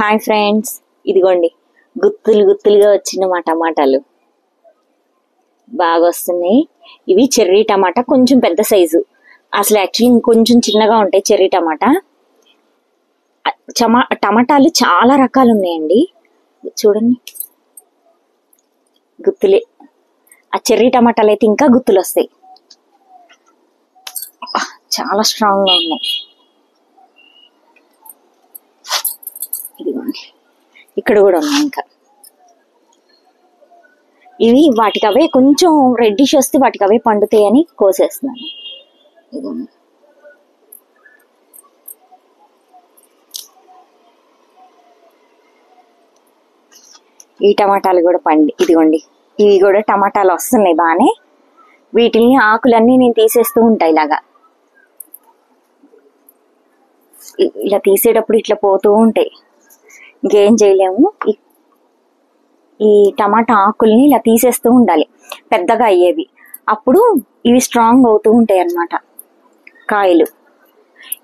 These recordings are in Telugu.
హాయ్ ఫ్రెండ్స్, ఇదిగోండి గుత్తులు గుత్తులుగా వచ్చిన మా టమాటాలు బాగా వస్తున్నాయి. ఇవి చెర్రీ టమాటా, కొంచెం పెద్ద సైజు. అసలు యాక్చువల్లీ ఇంకొంచెం చిన్నగా ఉంటాయి చెర్రీ టమాటా. టమాటాలు చాలా రకాలు ఉన్నాయండి. చూడండి, గుత్తులే. ఆ చెర్రీ టమాటాలు అయితే ఇంకా గుత్తులు వస్తాయి, చాలా స్ట్రాంగ్ గా ఉన్నాయి. ఇదిగోండి, ఇక్కడ కూడా ఉన్నాయి. ఇంకా ఇవి వాటికి అవే కొంచెం రెడ్డిష్ వస్తే వాటికి అవే పండుతాయని కోసేస్తున్నాను. ఇదిగోండి, ఈ టమాటాలు కూడా ఇదిగోండి, ఇవి కూడా టమాటాలు వస్తున్నాయి బాగానే. వీటిని ఆకులన్నీ నేను తీసేస్తూ ఉంటాయి. ఇలా తీసేటప్పుడు ఇట్లా పోతూ ఉంటాయి, ఇంకేం చేయలేము. ఈ టమాటా ఆకుల్ని ఇలా తీసేస్తూ ఉండాలి, పెద్దగా అయ్యేవి. అప్పుడు ఇవి స్ట్రాంగ్ అవుతూ ఉంటాయి అన్నమాట కాయలు.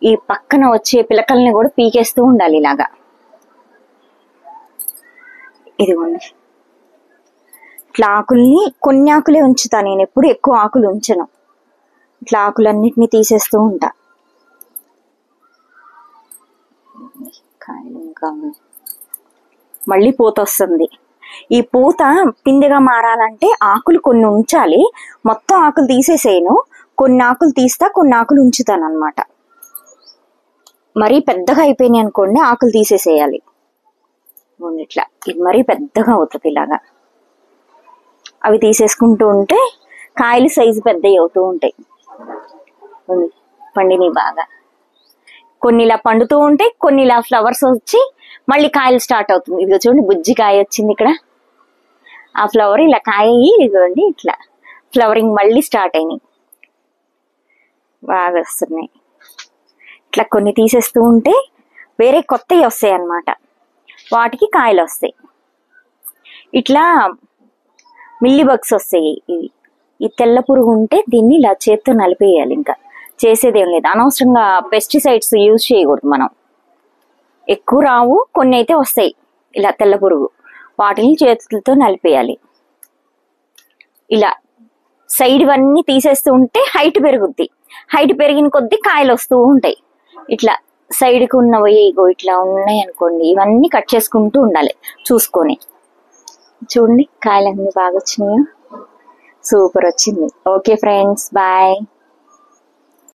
ఈ పక్కన వచ్చే పిలకల్ని కూడా పీకేస్తూ ఉండాలి ఇలాగా. ఇదిగోండి, ఇట్లా ఆకుల్ని కొన్ని ఆకులే ఉంచుతా నేను, ఎప్పుడు ఎక్కువ ఆకులు ఉంచను. ఇట్లా ఆకులన్నిటిని తీసేస్తూ ఉంటా. కాయలు ఇంకా మళ్ళీ పూత వస్తుంది. ఈ పూత పిందెగా మారాలంటే ఆకులు కొన్ని ఉంచాలి. మొత్తం ఆకులు తీసేసేయను, కొన్ని ఆకులు తీస్తా, కొన్ని ఆకులు ఉంచుతాను అన్నమాట. మరీ పెద్దగా అయిపోయినాయి అనుకోండి, ఆకులు తీసేసేయాలి. ఇట్లా ఇది మరీ పెద్దగా అవుతుంది. ఇలాగా అవి తీసేసుకుంటూ ఉంటే కాయలు సైజు పెద్దవి అవుతూ ఉంటాయి. పండిని బాగా కొన్ని ఇలా పండుతూ ఉంటాయి, కొన్ని ఇలా ఫ్లవర్స్ వచ్చి మళ్ళీ కాయలు స్టార్ట్ అవుతుంది. ఇదిగో చూడండి, బుజ్జి కాయ వచ్చింది ఇక్కడ. ఆ ఫ్లవర్ ఇలా కాయ ఇదిగోండి, ఇట్లా ఫ్లవరింగ్ మళ్ళీ స్టార్ట్ అయినాయి, బాగా వస్తున్నాయి. ఇట్లా కొన్ని తీసేస్తూ ఉంటే వేరే కొత్తవి వస్తాయి అన్నమాట, వాటికి కాయలు వస్తాయి. ఇట్లా మిల్లీ బగ్స్ వస్తాయి. ఇవి ఈ తెల్ల పురుగు ఉంటే దీన్ని ఇలా చేత్తో నలిపేయాలి. ఇంకా చేసేదేం లేదు. అనవసరంగా పెస్టిసైడ్స్ యూజ్ చేయకూడదు మనం. ఎక్కువ రావు, కొన్ని అయితే వస్తాయి ఇలా తెల్ల పురుగు, వాటిని చేతులతో నలిపేయాలి. ఇలా సైడ్ ఇవన్నీ తీసేస్తూ ఉంటే హైట్ పెరుగుద్ది. హైట్ పెరిగిన కొద్దీ కాయలు వస్తూ ఉంటాయి. ఇట్లా సైడ్కి ఉన్నవి ఇట్లా ఉన్నాయి అనుకోండి, ఇవన్నీ కట్ చేసుకుంటూ ఉండాలి చూసుకొని. చూడండి, కాయలన్నీ బాగా వచ్చినాయి, సూపర్ వచ్చింది. Okay friends, bye.